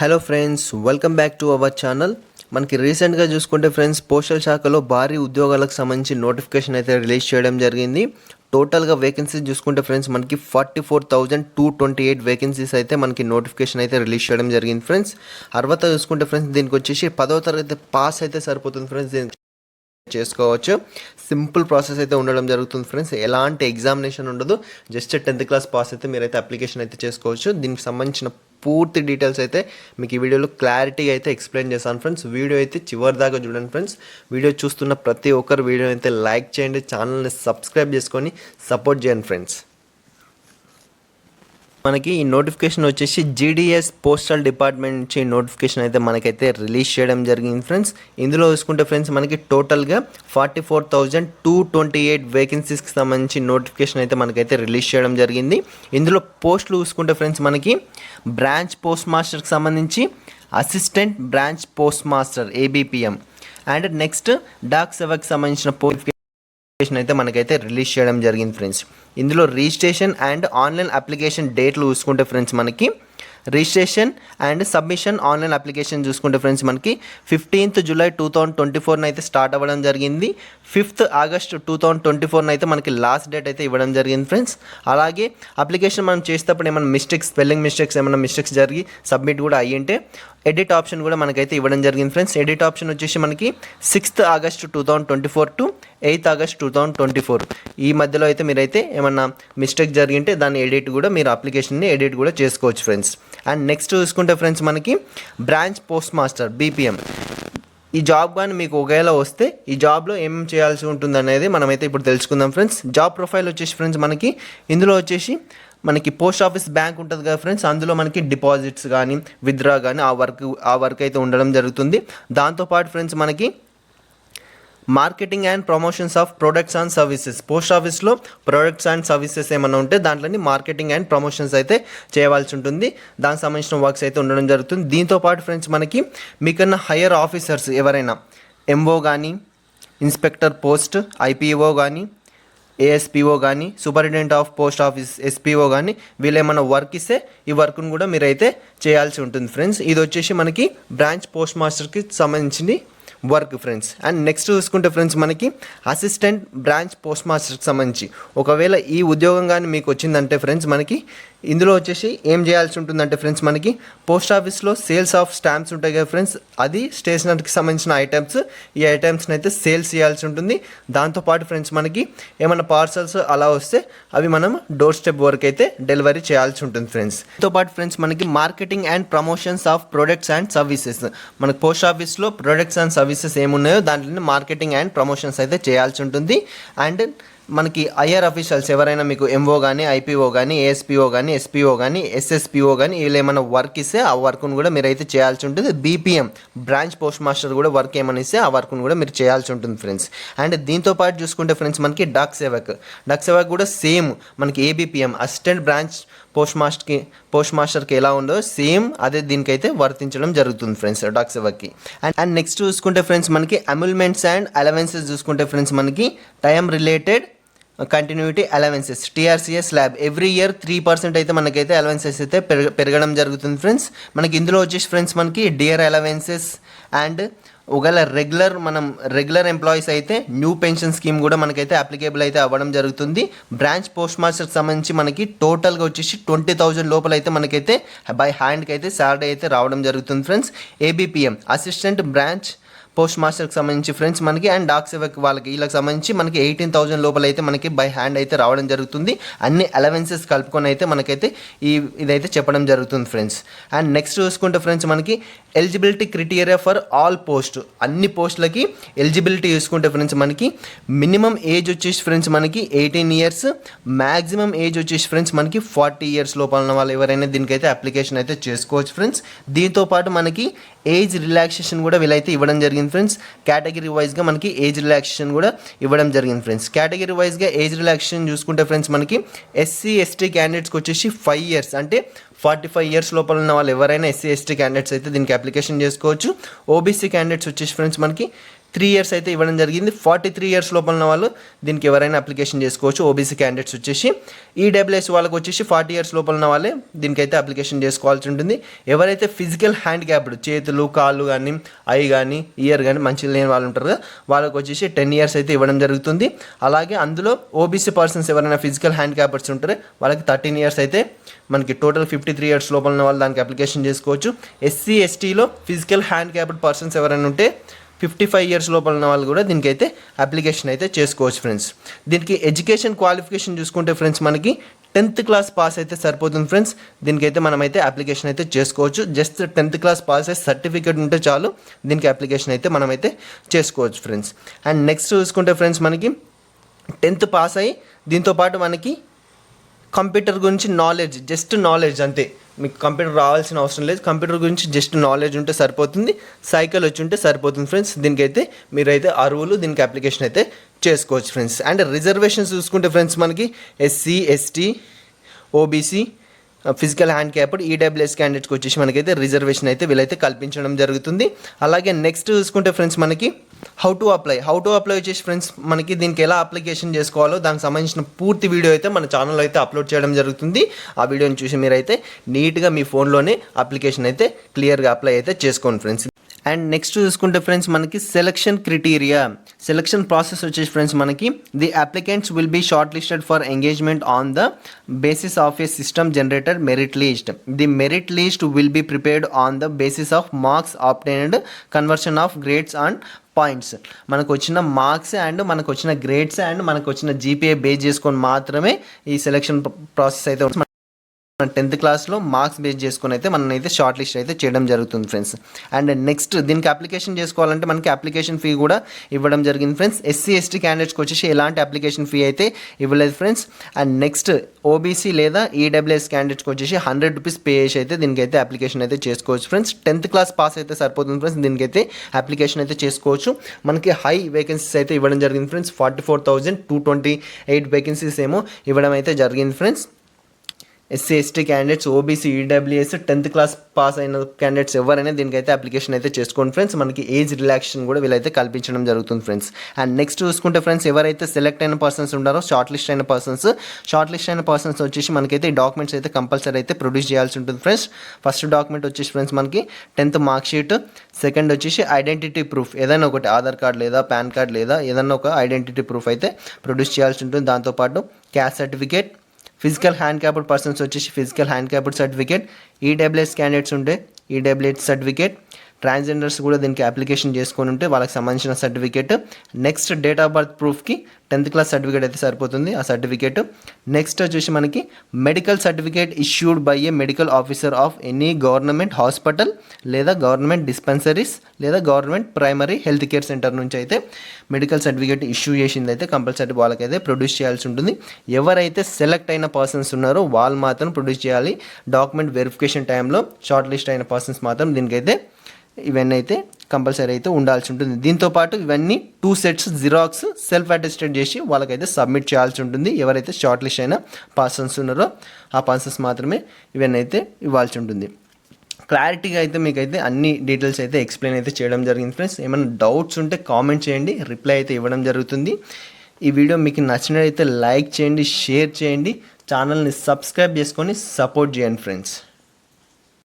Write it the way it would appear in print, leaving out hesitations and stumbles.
Hello friends, welcome back to our channel. మనకి రీసెంట్గా చూసుకుంటే ఫ్రెండ్స్, పోస్టల్ శాఖలో భారీ ఉద్యోగాలకు సంబంధించి నోటిఫికేషన్ అయితే రిలీజ్ చేయడం జరిగింది. టోటల్గా వేకెన్సీస్ చూసుకుంటే ఫ్రెండ్స్, మనకి 44,228 వేకెన్సీస్ అయితే మనకి నోటిఫికేషన్ అయితే రిలీజ్ చేయడం జరిగింది ఫ్రెండ్స్. అర్హత చూసుకుంటే ఫ్రెండ్స్, దీనికి వచ్చేసి 10వ తరగతి పాస్ అయితే సరిపోతుంది ఫ్రెండ్స్. దీనికి చేసుకోవచ్చు. సింపుల్ ప్రాసెస్ అయితే ఉండడం జరుగుతుంది ఫ్రెండ్స్. ఎలాంటి ఎగ్జామినేషన్ ఉండదు. జస్ట్ 10th క్లాస్ పాస్ అయితే మీరైతే అప్లికేషన్ అయితే చేసుకోవచ్చు. దీనికి సంబంధించిన పూర్తి డీటెయిల్స్ అయితే మీకు ఈ వీడియోలో క్లారిటీగా అయితే ఎక్స్ప్లెయిన్ చేస్తాను ఫ్రెండ్స్. వీడియో అయితే చివరి దాకా చూడండి ఫ్రెండ్స్. వీడియో చూస్తున్న ప్రతి ఒక్కరు వీడియో అయితే లైక్ చేయండి, ఛానల్ని సబ్స్క్రైబ్ చేసుకొని సపోర్ట్ చేయండి ఫ్రెండ్స్. మనకి ఈ నోటిఫికేషన్ వచ్చేసి జీడిఎస్ పోస్టల్ డిపార్ట్మెంట్ నుంచి నోటిఫికేషన్ అయితే మనకైతే రిలీజ్ చేయడం జరిగింది ఫ్రెండ్స్. ఇందులో చూసుకుంటే ఫ్రెండ్స్, మనకి టోటల్గా 44,228 వేకెన్సీస్కి సంబంధించి నోటిఫికేషన్ అయితే మనకైతే రిలీజ్ చేయడం జరిగింది. ఇందులో పోస్టులు చూసుకుంటే ఫ్రెండ్స్, మనకి బ్రాంచ్ పోస్ట్ మాస్టర్కి సంబంధించి assistant branch post master ABPM and next Dak సేవకి సంబంధించిన పోస్ట్ అయితే మనకైతే రిలీజ్ చేయడం జరిగింది ఫ్రెండ్స్. ఇందులో రిజిస్ట్రేషన్ అండ్ ఆన్లైన్ అప్లికేషన్ డేట్లు చూసుకుంటే ఫ్రెండ్స్, మనకి registration and submission online application చూసుకుంటే ఫ్రెండ్స్, మనకి 15th జూలై 2024 అయితే స్టార్ట్ అవ్వడం జరిగింది. 5th ఆగస్ట్ 2024 అయితే మనకి లాస్ట్ డేట్ అయితే ఇవ్వడం జరిగింది ఫ్రెండ్స్. అలాగే అప్లికేషన్ మనం చేసేటప్పుడు ఏమైనా స్పెల్లింగ్ మిస్టేక్స్ ఏమైనా మిస్టేక్స్ జరిగి సబ్మిట్ కూడా అయ్యింటే ఎడిట్ ఆప్షన్ కూడా మనకైతే ఇవ్వడం జరిగింది ఫ్రెండ్స్. ఎడిట్ ఆప్షన్ వచ్చేసి మనకి 6th August 2024 to 8th August 2024 ఈ మధ్యలో అయితే మీరైతే ఏమన్నా మిస్టేక్ జరిగింటే దాన్ని ఎడిట్ కూడా మీరు అప్లికేషన్ని ఎడిట్ కూడా చేసుకోవచ్చు ఫ్రెండ్స్. అండ్ నెక్స్ట్ చూసుకుంటే ఫ్రెండ్స్, మనకి బ్రాంచ్ పోస్ట్ మాస్టర్ బీపీఎం ఈ జాబ్ కానీ మీకు ఒకవేళ వస్తే ఈ జాబ్లో ఏం చేయాల్సి ఉంటుంది అనేది మనమైతే ఇప్పుడు తెలుసుకుందాం ఫ్రెండ్స్. జాబ్ ప్రొఫైల్ వచ్చేసి ఫ్రెండ్స్, మనకి ఇందులో వచ్చేసి మనకి పోస్ట్ ఆఫీస్ బ్యాంక్ ఉంటుంది కదా ఫ్రెండ్స్, అందులో మనకి డిపాజిట్స్ కానీ విత్డ్రా కానీ ఆ వర్క్ అయితే ఉండడం జరుగుతుంది. దాంతోపాటు ఫ్రెండ్స్, మనకి marketing and promotions of products and services, post ఆఫీస్లో ప్రొడక్ట్స్ అండ్ సర్వీసెస్ ఏమైనా ఉంటే దాంట్లోని మార్కెటింగ్ అండ్ ప్రమోషన్స్ అయితే చేయవలసి ఉంటుంది. దానికి సంబంధించిన వర్క్స్ అయితే ఉండడం జరుగుతుంది. దీంతోపాటు ఫ్రెండ్స్, మనకి మీకన్నా హయ్యర్ ఆఫీసర్స్ ఎవరైనా ఎంఓ కానీ, ఇన్స్పెక్టర్ పోస్ట్, ఐపీఓ కానీ, ఏఎస్పిఓ కానీ, superintendent of post office SPO కానీ వీళ్ళు ఏమైనా వర్క్ ఇస్తే ఈ వర్క్ను కూడా మీరైతే చేయాల్సి ఉంటుంది ఫ్రెండ్స్. ఇది వచ్చేసి మనకి బ్రాంచ్ పోస్ట్ మాస్టర్కి సంబంధించింది వర్క్ ఫ్రెండ్స్. అండ్ నెక్స్ట్ చూసుకుంటే ఫ్రెండ్స్, మనకి అసిస్టెంట్ బ్రాంచ్ పోస్ట్ మాస్టర్కి సంబంధించి ఒకవేళ ఈ ఉద్యోగం కానీ మీకు వచ్చిందంటే ఫ్రెండ్స్, మనకి ఇందులో వచ్చేసి ఏం చేయాల్సి ఉంటుందంటే ఫ్రెండ్స్, మనకి పోస్ట్ ఆఫీస్లో సేల్స్ ఆఫ్ స్టాంప్స్ ఉంటాయి కదా ఫ్రెండ్స్, అది స్టేషనరీకి సంబంధించిన ఐటమ్స్, ఈ ఐటమ్స్ని అయితే సేల్స్ చేయాల్సి ఉంటుంది. దాంతోపాటు ఫ్రెండ్స్, మనకి ఏమైనా పార్సల్స్ అలా వస్తే అవి మనం డోర్ స్టెప్ వరకు అయితే డెలివరీ చేయాల్సి ఉంటుంది ఫ్రెండ్స్. దాంతోపాటు ఫ్రెండ్స్, మనకి marketing and promotions of products and services, మనకి పోస్ట్ ఆఫీస్లో ప్రొడక్ట్స్ అండ్ సర్వీసెస్ ఏమున్నాయో దాంట్లో మార్కెటింగ్ అండ్ ప్రమోషన్స్ అయితే చేయాల్సి ఉంటుంది. అండ్ మనకి హయ్యర్ అఫీషియల్స్ ఎవరైనా మీకు ఎంఓ కానీ, ఐపీఓ కానీ, ఏఎస్పీఓ కానీ, ఎస్పీఓ కానీ, ఎస్ఎస్పీఓ కానీ వీళ్ళు ఏమైనా వర్క్ ఇస్తే ఆ వర్క్ను కూడా మీరైతే చేయాల్సి ఉంటుంది. బీపీఎం బ్రాంచ్ పోస్ట్ మాస్టర్ కూడా వర్క్ ఏమైనా ఇస్తే ఆ వర్క్ను కూడా మీరు చేయాల్సి ఉంటుంది ఫ్రెండ్స్. అండ్ దీంతో పాటు చూసుకుంటే ఫ్రెండ్స్, మనకి డాక్ సేవక్ కూడా సేమ్ మనకి ఏబిపిఎం అసిస్టెంట్ బ్రాంచ్ పోస్ట్ మాస్టర్కి ఎలా ఉందో సేమ్ అదే దీనికైతే వర్తించడం జరుగుతుంది ఫ్రెండ్స్ డాక్ సేవక్కి. అండ్ నెక్స్ట్ చూసుకుంటే ఫ్రెండ్స్, మనకి అమ్యూల్మెంట్స్ అండ్ అలవెన్సెస్ చూసుకుంటే ఫ్రెండ్స్, మనకి time related continuity allowances TRCS lab every year 3% అయితే మనకైతే అలవెన్సెస్ అయితే పెరగడం జరుగుతుంది ఫ్రెండ్స్. మనకి ఇందులో వచ్చేసి ఫ్రెండ్స్, మనకి డియర్ అలవెన్సెస్ అండ్ ఒకవేళ రెగ్యులర్ ఎంప్లాయీస్ అయితే న్యూ పెన్షన్ స్కీమ్ కూడా మనకైతే అప్లికేబుల్ అయితే అవ్వడం జరుగుతుంది. బ్రాంచ్ పోస్ట్ మాస్టర్కి సంబంధించి మనకి టోటల్గా వచ్చేసి 20,000 లోపల అయితే మనకైతే బై హ్యాండ్కి అయితే శాలరీ అయితే రావడం జరుగుతుంది friends. ABPM assistant branch post మాస్టర్కి సంబంధించి ఫ్రెండ్స్ మనకి అండ్ డాక్ సేవక్ వీళ్ళకి సంబంధించి మనకి 18,000 లోపల అయితే మనకి బై హ్యాండ్ అయితే రావడం జరుగుతుంది. అన్ని అలవెన్సెస్ కలుపుకొని అయితే మనకైతే ఇదైతే చెప్పడం జరుగుతుంది ఫ్రెండ్స్. అండ్ నెక్స్ట్ చూసుకుంటే ఫ్రెండ్స్, మనకి eligibility criteria for all post, అన్ని పోస్టులకి ఎలిజిబిలిటీ చూసుకుంటే ఫ్రెండ్స్, మనకి మినిమం ఏజ్ వచ్చేసి ఫ్రెండ్స్ మనకి 18 years, మ్యాక్సిమం ఏజ్ వచ్చేసి ఫ్రెండ్స్ మనకి 40 years లోపల ఉన్న వాళ్ళు ఎవరైనా దీనికైతే అప్లికేషన్ అయితే చేసుకోవచ్చు ఫ్రెండ్స్. దీంతోపాటు మనకి ఏజ్ రిలాక్సేషన్ కూడా వీళ్ళైతే ఇవ్వడం జరిగింది ఫ్రెండ్స్. కేటగిరీ వైజ్గా మనకి ఏజ్ రిలాక్సేషన్ కూడా ఇవ్వడం జరిగింది ఫ్రెండ్స్. కేటగిరీ వైజ్గా ఏజ్ రిలాక్సేషన్ చూసుకుంటే ఫ్రెండ్స్, మనకి ఎస్సీ ఎస్టీ క్యాండిడేట్స్కి వచ్చేసి 5 years అంటే 45 years లోపల ఉన్న వాళ్ళు ఎవరైనా ఎస్సీ ఎస్టీ క్యాండిడేట్స్ అయితే దీనికి అప్లికేషన్ చేసుకోవచ్చు. ఓబీసీ క్యాండిడేట్స్ వచ్చేసి ఫ్రెండ్స్ మనకి 3 ఇయర్స్ అయితే ఇవ్వడం జరిగింది. 43 ఇయర్స్ లోపల ఉన్న వాళ్ళు దీనికి ఎవరైనా అప్లికేషన్ చేసుకోవచ్చు. ఓబీసీ క్యాండిడేట్స్ వచ్చేసి, ఈడబ్ల్యూఎస్ వాళ్ళకి వచ్చేసి 40 ఇయర్స్ లోపల ఉన్న వాళ్ళే దీనికైతే అప్లికేషన్ చేసుకోవాల్సి ఉంటుంది. ఎవరైతే ఫిజికల్ హ్యాండిక్యాప్డ్, చేతులు కాళ్ళు కానీ ఐ కానీ ఇయర్ కానీ మంచిగా లేని వాళ్ళు ఉంటారు కదా, వాళ్ళకి వచ్చేసి 10 ఇయర్స్ అయితే ఇవ్వడం జరుగుతుంది. అలాగే అందులో ఓబీసీ పర్సన్స్ ఎవరైనా ఫిజికల్ హ్యాండిక్యాప్డ్స్ ఉంటారో వాళ్ళకి 13 ఇయర్స్ అయితే మనకి టోటల్ 53 ఇయర్స్ లోపల ఉన్న వాళ్ళు దానికి అప్లికేషన్ చేసుకోవచ్చు. ఎస్సీ ఎస్టీలో ఫిజికల్ హ్యాండిక్యాప్డ్ పర్సన్స్ ఎవరైనా ఉంటే 55 ఇయర్స్ లోపల ఉన్న వాళ్ళు కూడా దీనికైతే అప్లికేషన్ అయితే చేసుకోవచ్చు ఫ్రెండ్స్. దీనికి ఎడ్యుకేషన్ క్వాలిఫికేషన్ చూసుకుంటే ఫ్రెండ్స్ మనకి 10th క్లాస్ పాస్ అయితే సరిపోతుంది ఫ్రెండ్స్. దీనికైతే మనమైతే అప్లికేషన్ అయితే చేసుకోవచ్చు. జస్ట్ 10th క్లాస్ పాస్ అయితే సర్టిఫికేట్ ఉంటే చాలు దీనికి అప్లికేషన్ అయితే మనమైతే చేసుకోవచ్చు ఫ్రెండ్స్. అండ్ నెక్స్ట్ చూసుకుంటే ఫ్రెండ్స్ మనకి 10th పాస్ అయ్యి దీంతోపాటు మనకి కంప్యూటర్ గురించి నాలెడ్జ్, జస్ట్ నాలెడ్జ్ అంతే, మీకు కంప్యూటర్ రావాల్సిన అవసరం లేదు. కంప్యూటర్ గురించి జస్ట్ నాలెడ్జ్ ఉంటే సరిపోతుంది, సైకిల్ వచ్చి ఉంటే సరిపోతుంది ఫ్రెండ్స్. దీనికైతే మీరైతే అర్హులు, దీనికి అప్లికేషన్ అయితే చేసుకోవచ్చు ఫ్రెండ్స్. అండ్ రిజర్వేషన్స్ చూసుకుంటే ఫ్రెండ్స్ మనకి SC ST OBC physical handicapped EWS క్యాండిడేట్స్కి వచ్చేసి మనకైతే రిజర్వేషన్ అయితే వీళ్ళైతే కల్పించడం జరుగుతుంది. అలాగే నెక్స్ట్ చూసుకుంటే ఫ్రెండ్స్ మనకి హౌ టు అప్లై వచ్చేసి ఫ్రెండ్స్ మనకి దీనికి ఎలా అప్లికేషన్ చేసుకోవాలో దానికి సంబంధించిన పూర్తి వీడియో అయితే మన ఛానల్లో అయితే అప్లోడ్ చేయడం జరుగుతుంది. ఆ వీడియోని చూసి మీరైతే నీట్గా మీ ఫోన్లోనే అప్లికేషన్ అయితే క్లియర్గా అప్లై అయితే చేసుకోండి ఫ్రెండ్స్. అండ్ నెక్స్ట్ చూసుకుంటే ఫ్రెండ్స్ మనకి సెలక్షన్ ప్రాసెస్ వచ్చేసి ఫ్రెండ్స్ మనకి the applicants will be short listed for engagement on the basis of a system generated merit list. The merit list will be prepared on the basis of marks obtained, conversion of grades and points. మనకు వచ్చిన marks and మనకు వచ్చిన grades and మనకు వచ్చిన GPA base చేసుకొని మాత్రమే ఈ selection process అయితే 10th క్లాస్లో మార్క్స్ బేస్ చేసుకొని అయితే మనం అయితే షార్ట్ లిస్ట్ అయితే చేయడం జరుగుతుంది ఫ్రెండ్స్. అండ్ నెక్స్ట్ దీనికి అప్లికేషన్ చేసుకోవాలంటే మనకి అప్లికేషన్ ఫీ కూడా ఇవ్వడం జరిగింది ఫ్రెండ్స్. ఎస్సీ ఎస్టీ క్యాండిడేట్స్కి వచ్చేసి ఎలాంటి అప్లికేషన్ ఫీ అయితే ఇవ్వలేదు ఫ్రెండ్స్. అండ్ నెక్స్ట్ ఓబీసీ లేదా ఈడబ్ల్యూఎస్ క్యాండిడేట్స్కి వచ్చేసి 100 రూపీస్ పే చేసి అయితే దీనికైతే అప్లికేషన్ అయితే చేసుకోవచ్చు ఫ్రెండ్స్. 10th క్లాస్ పాస్ అయితే సరిపోతుంది ఫ్రెండ్స్, దీనికైతే అప్లికేషన్ అయితే చేసుకోవచ్చు. మనకి హై వేకెన్సీస్ అయితే ఇవ్వడం జరిగింది ఫ్రెండ్స్. 44,228 వేకెన్సీస్ ఏమో ఇవ్వడం అయితే జరిగింది friends. SC ST candidates, OBC, EWS 10th class pass అయిన క్యాండిడేట్స్ ఎవరైనా దీనికైతే అప్లికేషన్ అయితే చేసుకోండి ఫ్రెండ్స్. మనకి ఏజ్ రిలాక్సేషన్ కూడా వీళ్ళైతే కల్పించడం జరుగుతుంది ఫ్రెండ్స్. అండ్ నెక్స్ట్ చూసుకుంటే ఫ్రెండ్స్ ఎవరైతే సెలెక్ట్ అయిన పర్సన్స్ ఉన్నారో షార్ట్ లిస్ట్ అయిన పర్సన్స్ వచ్చేసి మనకైతే ఈ డాక్యుమెంట్స్ అయితే కంపల్సరీ అయితే ప్రొడ్యూస్ చేయాల్సి ఉంటుంది ఫ్రెండ్స్. ఫస్ట్ డాక్యుమెంట్ వచ్చేసి ఫ్రెండ్స్ మనకి 10th మార్క్ షీట్, సెకండ్ వచ్చేసి ఐడెంటిటీ ప్రూఫ్, ఏదైనా ఒకటి ఆధార్ కార్డ్ లేదా పాన్ కార్డ్ లేదా ఏదైనా ఒక ఐడెంటిటీ ప్రూఫ్ అయితే ప్రొడ్యూస్ చేయాల్సి ఉంటుంది. దాంతోపాటు caste certificate, physical handicapped persons వచ్చేసి physical handicapped certificate, EWS candidates ఉంటే ఈడబ్ల్యూఎస్ సర్టిఫికేట్, ట్రాన్స్జెండర్స్ కూడా దీనికి అప్లికేషన్ చేసుకొని ఉంటే వాళ్ళకి సంబంధించిన certificate. Next date of birth ప్రూఫ్కి 10th క్లాస్ సర్టిఫికేట్ అయితే సరిపోతుంది, ఆ సర్టిఫికేట్. నెక్స్ట్ వచ్చేసి మనకి medical certificate issued by a medical officer of any government hospital లేదా గవర్నమెంట్ డిస్పెన్సరీస్ లేదా government primary health care centre నుంచి అయితే మెడికల్ సర్టిఫికేట్ ఇష్యూ చేసింది అయితే కంపల్సరీ వాళ్ళకైతే ప్రొడ్యూస్ చేయాల్సి ఉంటుంది. ఎవరైతే సెలెక్ట్ అయిన పర్సన్స్ ఉన్నారో వాళ్ళు మాత్రం ప్రొడ్యూస్ చేయాలి. డాక్యుమెంట్ వెరిఫికేషన్ టైంలో షార్ట్ లిస్ట్ అయిన పర్సన్స్ మాత్రం దీనికైతే ఇవన్నీ అయితే కంపల్సరీ అయితే ఉండాల్సి ఉంటుంది. దీంతోపాటు ఇవన్నీ 2 sets జిరాక్స్ సెల్ఫ్ అటెస్టెడ్ చేసి వాళ్ళకైతే సబ్మిట్ చేయాల్సి ఉంటుంది. ఎవరైతే షార్ట్ లిస్ట్ అయిన పర్సన్స్ ఉన్నారో ఆ పర్సన్స్ మాత్రమే ఇవన్నీ అయితే ఇవ్వాల్సి ఉంటుంది. క్లారిటీగా అయితే మీకైతే అన్ని డీటెయిల్స్ అయితే ఎక్స్ప్లెయిన్ అయితే చేయడం జరిగింది ఫ్రెండ్స్. ఏమైనా డౌట్స్ ఉంటే కామెంట్ చేయండి, రిప్లై అయితే ఇవ్వడం జరుగుతుంది. ఈ వీడియో మీకు నచ్చినట్లయితే లైక్ చేయండి, షేర్ చేయండి, ఛానల్ని సబ్స్క్రైబ్ చేసుకొని సపోర్ట్ చేయండి ఫ్రెండ్స్.